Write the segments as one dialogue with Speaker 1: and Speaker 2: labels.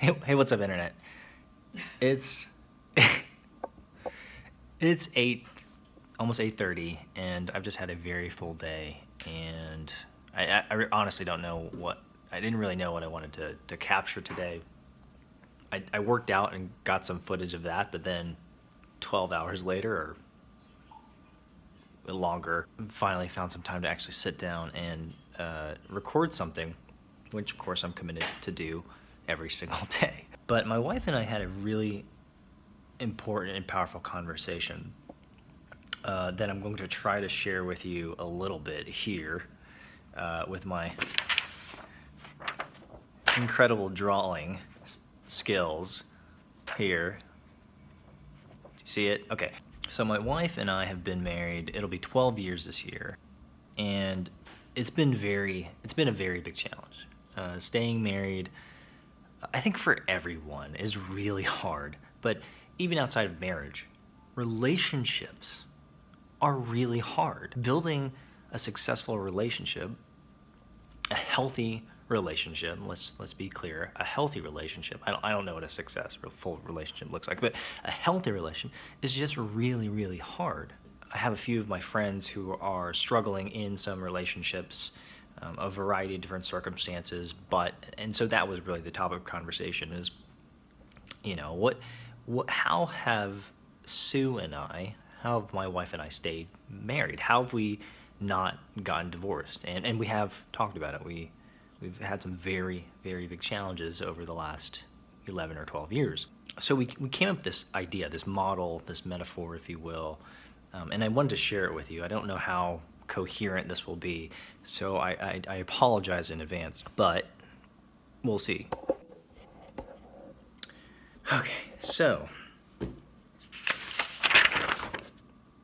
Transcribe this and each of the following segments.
Speaker 1: Hey, what's up, internet? It's it's 8, almost 8:30, and I've just had a very full day, and I honestly don't know what I didn't really know what I wanted to capture today. I worked out and got some footage of that, but then 12 hours later or longer, finally found some time to actually sit down and record something, which of course I'm committed to do every single day. But my wife and I had a really important and powerful conversation that I'm going to try to share with you a little bit here with my incredible drawing skills here. Do you see it? Okay. So my wife and I have been married, it'll be 12 years this year, and it's been a very big challenge. Staying married, I think for everyone, is really hard. But even outside of marriage, relationships are really hard. Building a successful relationship, a healthy relationship, let's be clear, a healthy relationship. I don't know what a successful relationship looks like, but a healthy relationship is just really, really hard. I have a few of my friends who are struggling in some relationships, a variety of different circumstances, and so that was really the topic of conversation is, how have Sue and I, how have my wife and I stayed married? How have we not gotten divorced? And we have talked about it. We've had some very, very big challenges over the last 11 or 12 years. So we came up with this idea, this model, this metaphor, if you will, and I wanted to share it with you. I don't know how coherent this will be, so I apologize in advance, but we'll see. Okay, so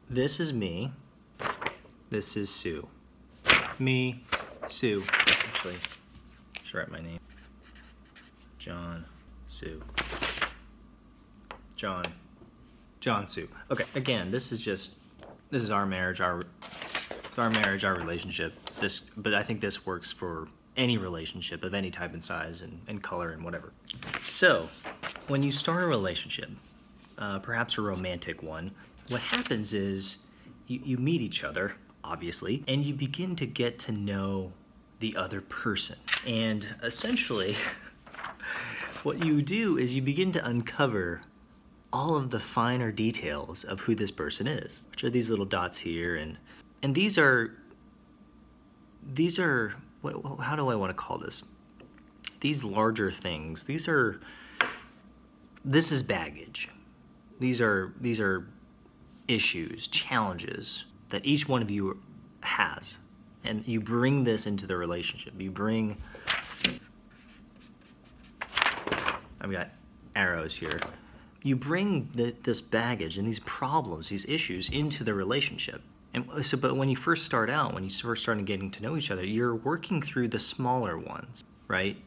Speaker 1: this is me, this is Sue. Me, Sue, actually, I should write my name. John, Sue. John, Sue. Okay, again, this is our marriage, our relationship. But I think this works for any relationship of any type and size and color and whatever. So, when you start a relationship, perhaps a romantic one, what happens is you meet each other, obviously, and you begin to get to know the other person. And essentially, what you do is you begin to uncover all of the finer details of who this person is, which are these little dots here, and these are how do I want to call this? These larger things. This is baggage. These are issues, challenges that each one of you has, and you bring this into the relationship. I've got arrows here. You bring this baggage and these problems, these issues into the relationship. And so, but when you first start out, when you first start getting to know each other, you're working through the smaller ones, right?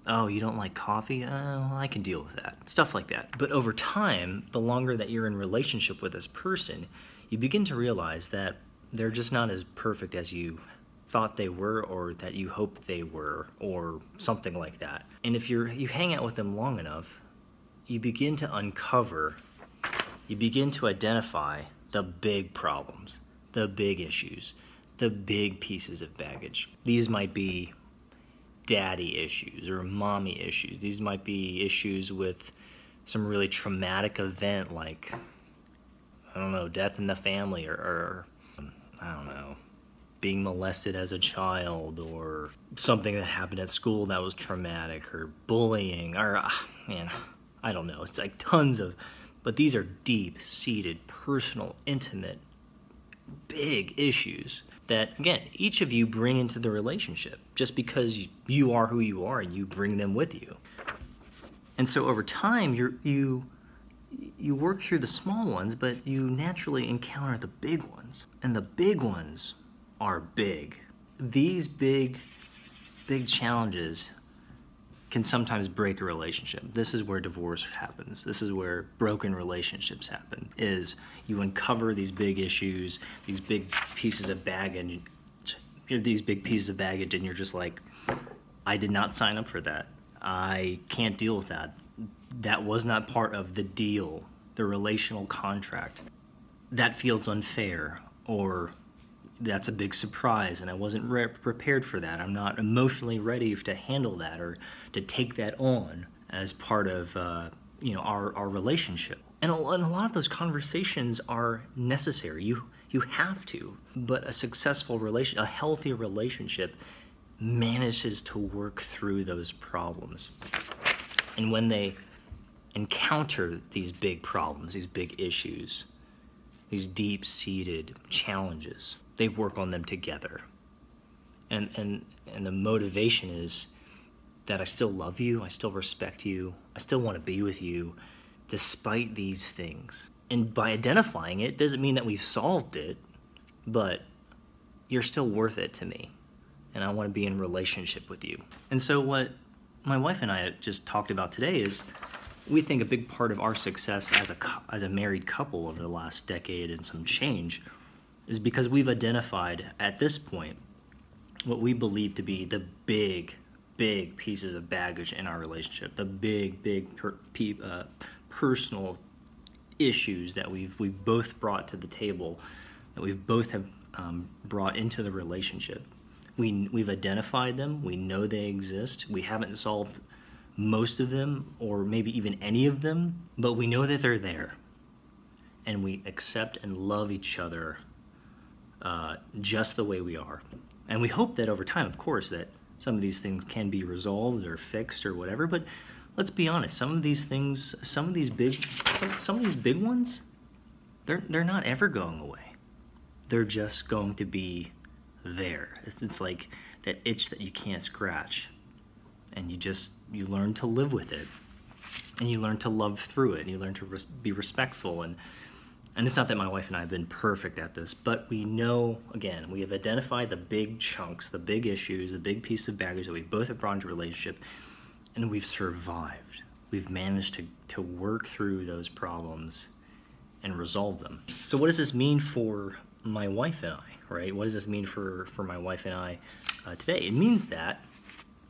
Speaker 1: Oh, you don't like coffee? Oh, I can deal with that. Stuff like that. But over time, the longer that you're in relationship with this person, you begin to realize that they're just not as perfect as you thought they were, or that you hoped they were, or something like that. And if you hang out with them long enough, you begin to uncover, you begin to identify the big problems, the big issues, the big pieces of baggage. These might be daddy issues or mommy issues. These might be issues with some really traumatic event like, I don't know, death in the family, or I don't know, being molested as a child, or something that happened at school that was traumatic, or bullying, or, I don't know. It's like tons of, but these are deep-seated, personal, intimate, big issues that, again, each of you bring into the relationship just because you are who you are and you bring them with you. And so over time, you work through the small ones, but you naturally encounter the big ones. And the big ones are big. These big challenges can sometimes break a relationship. This is where divorce happens. This is where broken relationships happen, is you uncover these big issues, these big pieces of baggage, and you're just like, I did not sign up for that. I can't deal with that. That was not part of the deal, the relational contract. That feels unfair, or that's a big surprise and I wasn't prepared for that. I'm not emotionally ready to handle that or to take that on as part of our relationship. And a lot of those conversations are necessary. You have to. But a successful a healthy relationship manages to work through those problems. And when they encounter these big problems, these big issues, these deep-seated challenges, they work on them together. And the motivation is that I still love you, I still respect you, I still want to be with you, despite these things. And by identifying it, doesn't mean that we've solved it, but you're still worth it to me. And I want to be in relationship with you. And so what my wife and I just talked about today is we think a big part of our success as a married couple over the last decade and some change is because we've identified at this point what we believe to be the big pieces of baggage in our relationship, the big personal issues that we've both brought to the table, that we've both have brought into the relationship. We've identified them. We know they exist. We haven't solved most of them, or maybe even any of them, but we know that they're there, and we accept and love each other just the way we are. And we hope that over time, of course, that some of these things can be resolved or fixed or whatever. But let's be honest, some of these things, some of these big ones, they're not ever going away. They're just going to be there. It's like that itch that you can't scratch, and you learn to live with it, and you learn to love through it, and you learn to be respectful. And it's not that my wife and I have been perfect at this, but we know, again, we have identified the big chunks, the big issues, the big piece of baggage that we both have brought into a relationship, and we've survived. We've managed to work through those problems and resolve them. So what does this mean for my wife and I, right? What does this mean for my wife and I today? It means that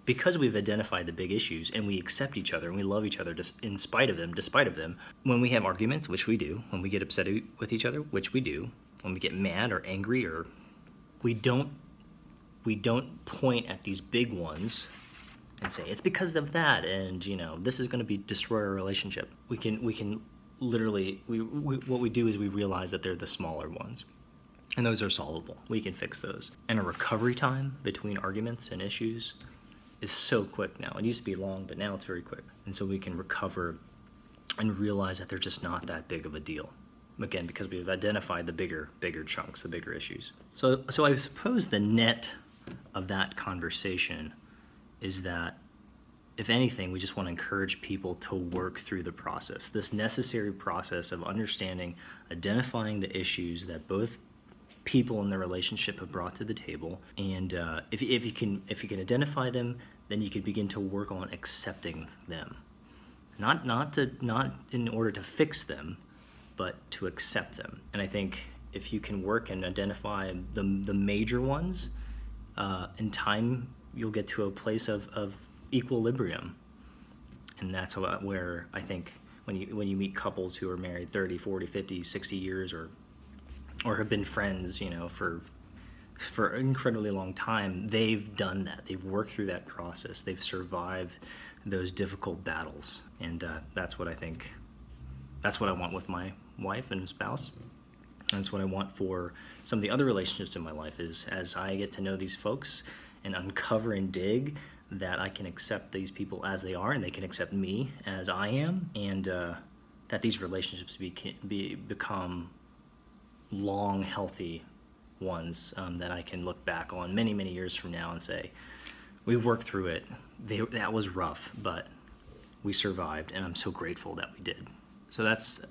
Speaker 1: because we've identified the big issues and we accept each other and we love each other despite of them, when we have arguments, which we do, when we get upset with each other, which we do, when we get mad or angry, or we don't point at these big ones and say it's because of that, and this is going to destroy our relationship. We can literally what we do is we realize that they're the smaller ones, and those are solvable. We can fix those. And a recovery time between arguments and issues is so quick now. It used to be long, but now it's very quick. And so we can recover and realize that they're just not that big of a deal. Again, because we've identified the bigger chunks, the bigger issues. So I suppose the net of that conversation is that, if anything, we just want to encourage people to work through the process, this necessary process of understanding, identifying the issues that both people in the relationship have brought to the table, and if you can identify them, then you can begin to work on accepting them, not in order to fix them, but to accept them. And I think if you can work and identify the major ones, in time you'll get to a place of equilibrium, and that's where I think when you meet couples who are married 30, 40, 50, 60 years, or have been friends, for an incredibly long time, they've done that. They've worked through that process. They've survived those difficult battles. And that's what I think, that's what I want with my wife and spouse. And that's what I want for some of the other relationships in my life, is as I get to know these folks and uncover and dig, that I can accept these people as they are, and they can accept me as I am, and that these relationships become long, healthy ones that I can look back on many, many years from now and say, we worked through it. That was rough, but we survived, and I'm so grateful that we did. So that's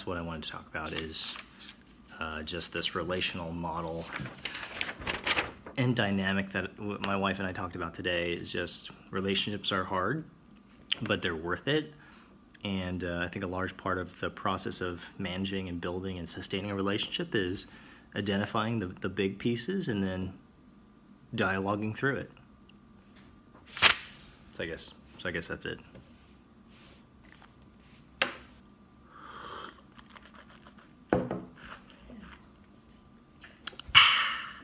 Speaker 1: what I wanted to talk about, is just this relational model and dynamic that my wife and I talked about today. Is just relationships are hard, but they're worth it. And I think a large part of the process of managing and building and sustaining a relationship is identifying the big pieces and then dialoguing through it. So I guess So I guess that's it.